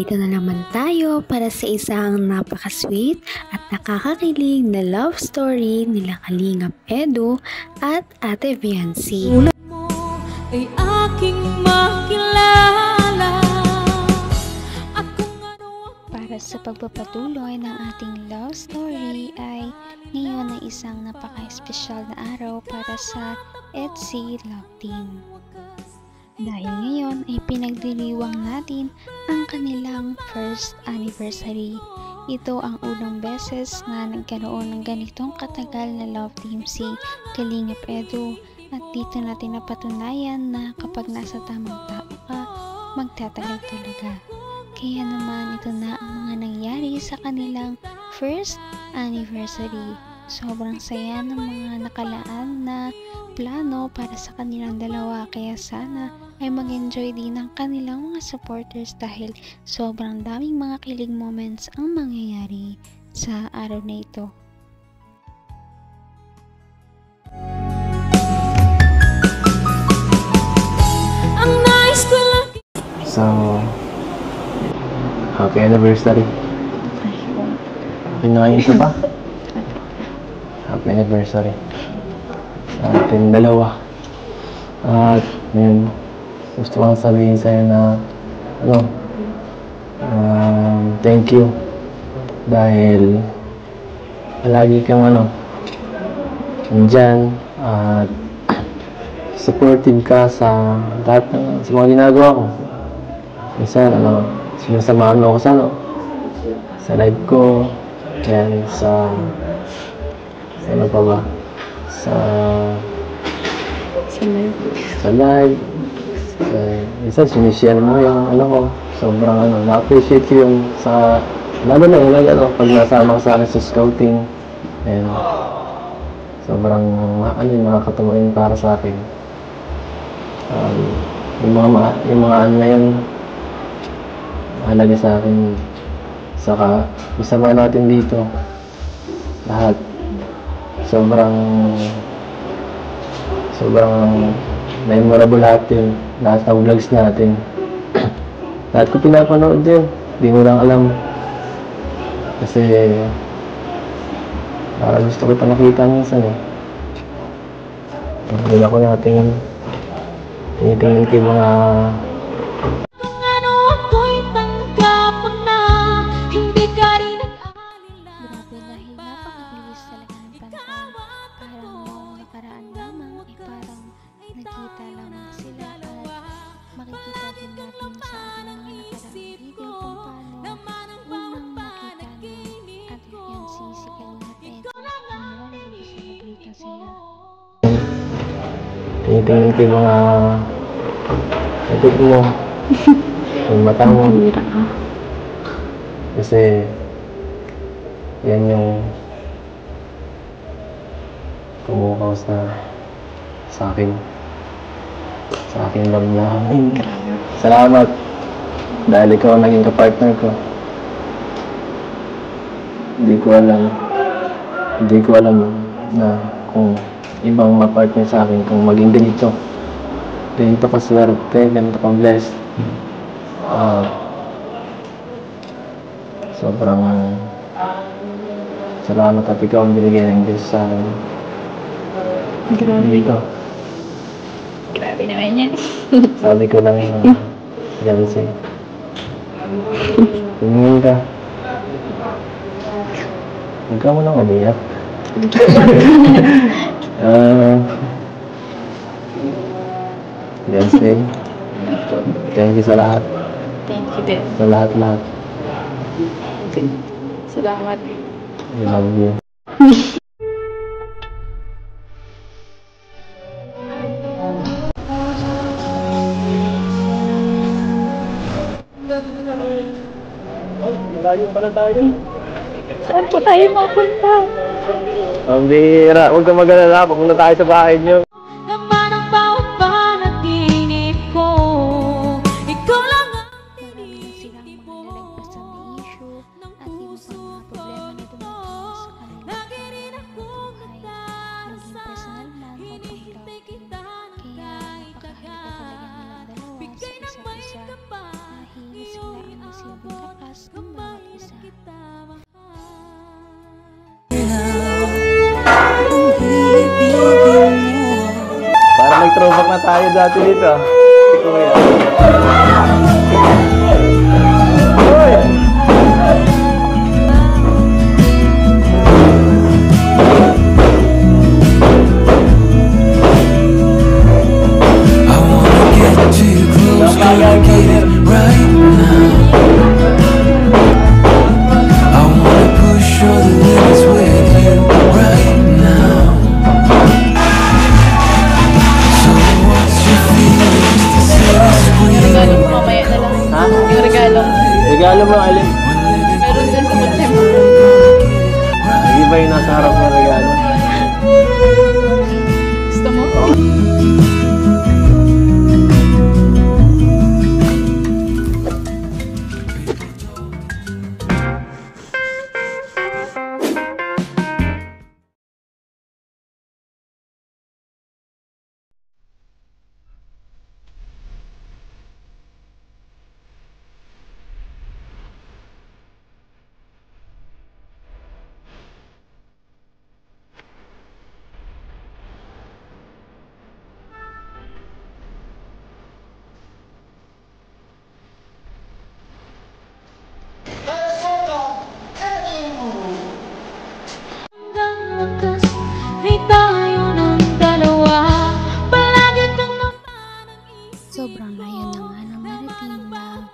Narito na naman tayo para sa isang napaka-sweet at nakakakilig na love story nila Kalingap Edu at Ate Viancy. Sulat mo ay aking makilala. Para sa pagpapatuloy ng ating love story ay ngayon ay isang napaka-espesyal na araw para sa EDSI Love Team. Dahil ngayon ay pinagdiriwang natin ang kanilang first anniversary. Ito ang unang beses na nagkaroon ng ganitong katagal na love team si Kalingap Edu, at dito natin napatunayan na kapag nasa tamang tao ka, magtatagal talaga. Kaya naman ito na ang mga nangyari sa kanilang first anniversary. Sobrang saya ng mga nakalaan na plano para sa kanilang dalawa, kaya sana ay mag-enjoy din ng kanilang mga supporters dahil sobrang daming mga kilig moments ang mangyayari sa araw na ito. So, happy anniversary. Okay na kayo ito pa? Happy anniversary sa ating dalawa. At ngayon, gusto kong sabihin sa'yo na thank you dahil palagi kang nandyan at supportive ka sa lahat sa mga ginagawa ko. Minsan, sinasamahan mo ako sa live ko, yan, sa ano pa ba? Sa live. Minsan, sinishare mo yung ko. Sobrang na-appreciate ko yung lalo na yung pag nasama ko sa akin sa scouting. And sobrang nakakatawa yun para sa akin. Yung mga na yun, mahalaga sa akin. Saka, isama natin dito. Lahat. Sobrang memorable lahat yun. Lahat ng vlogs natin. Lahat ko pinapanood din. Hindi mo lang alam. Kasi, parang gusto ko pa nakita minsan Hindi ako natin tinitingin ko yung mga Grabe, dahil napakabilis talaga ng panahon. Parang noong nakaraan lamang ay parang nagkita lamang sila, at makikita din natin sa ating mga nakaraang video kung paano unang makita ni Ate Viancy si Kalingap Edu nung nag-celebrate na sila. tinitingin ko yung mga sagot mo, yung mata mo. Kasi yan yung kumukaw sa akin damdamin. Salamat dahil ikaw ang naging kapartner ko. Hindi ko alam na kung ibang mapartner sa akin kung maging ganito kaswerte, ganito ka-blessed. Sobrang salamat at ikaw ang binigay ng Diyos sa akin. Grabe naman yan. Sabi ko lang Jancy, tumingin ka. Huwag ka mo nang umiyak. Jancy, thank you sa lahat. Thank you din. Sa lahat. Salamat. I love you. Malayo pala tayo. Saan po tayo mapunta? Ang bihira. Huwag ka mag-alala. Pupunta tayo sa bahay niyo. Naman ang bawat panaginip ko. Ikaw lang ang Marami silang mga nalagpasan na issue at iba pang mga problema na dumating sa kanilang buhay, maging personal man o pang-love team. Kaya napakahalaga talaga nilang dalawa sa isa't isa dahil sila ang nagsisilbing lakas ng bawat isa. Para may throwback na tayo dati dito. Si Kuya. Hoy! Regalo mo, Alin? Meron din sa kotse mo. Hindi ba yung nasa harap ng regalo? Gusto mo? Sobrang layo na nga ng narating ng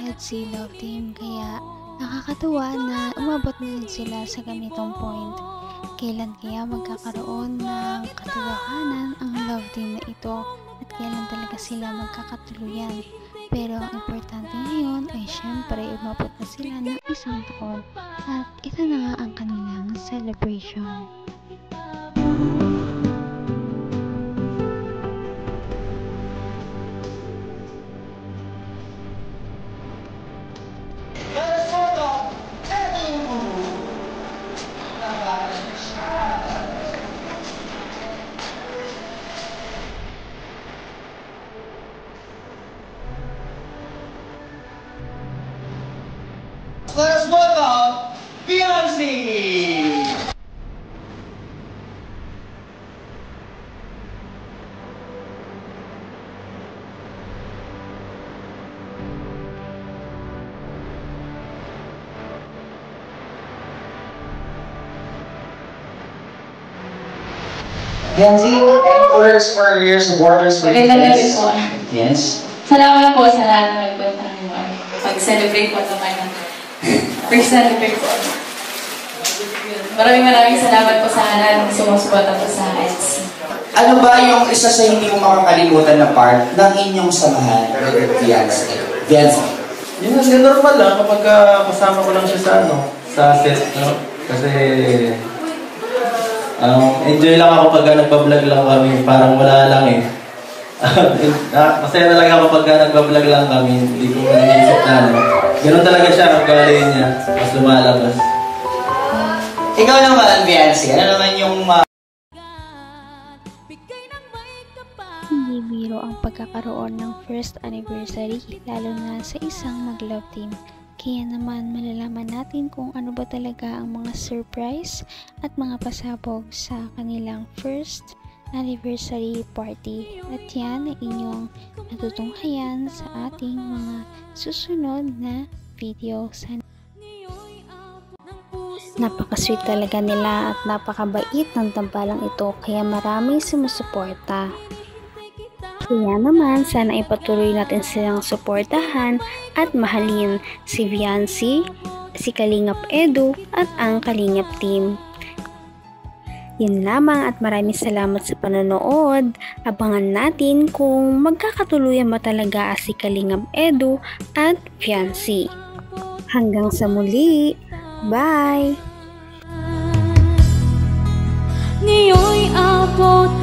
EDSI Love Team, kaya nakakatuwa na umabot na rin sila sa ganitong point. Kailan kaya magkakaroon ng katotohanan ang love team na ito at kailan talaga sila magkakatuluyan? Pero ang importante ngayon ay syempre umabot na sila ng 1 taon at ito na nga ang kanilang celebration. Let us welcome Beyonce! Beyonce, orders for your supporters for Magandang gabi po. Yes. Salamat po sa lahat ng nagpunta ng pag-celebrate po naman ng first celebrate po. Maraming salamat po sa lahat ng sumusuporta po sa EDSI. Ano ba yung isa sa hindi mo makakalimutan na part ng inyong samahan with Beyonce? Beyonce. Yun kasi normal lang kapag kasama ko lang siya sa set, no? Kasi enjoy lang ako pag nagpa-vlog lang kami, parang wala lang eh. Masaya talaga ako pag nagpa-vlog lang kami, hindi ko naisip na ganun talaga siya, ang galing niya, mas lumalabas. Ikaw naman, Beyonce, ano naman yung Hindi biro ang pagkakaroon ng first anniversary, lalo na sa isang mag-love team. Kaya naman malalaman natin kung ano ba talaga ang mga surprise at mga pasabog sa kanilang first anniversary party. At yan ay inyong natutunghayan sa ating mga susunod na video. Napaka-sweet talaga nila at napakabait ng tambalang ito, kaya maraming sumusuporta. Kaya naman, sana ipatuloy natin silang suportahan at mahalin si Beyonce, si Kalingap Edu at ang Kalingap Team. Yun lamang at maraming salamat sa panonood. Abangan natin kung magkakatuluyan ba talaga si Kalingap Edu at Beyonce. Hanggang sa muli! Bye! Ngayon'y abot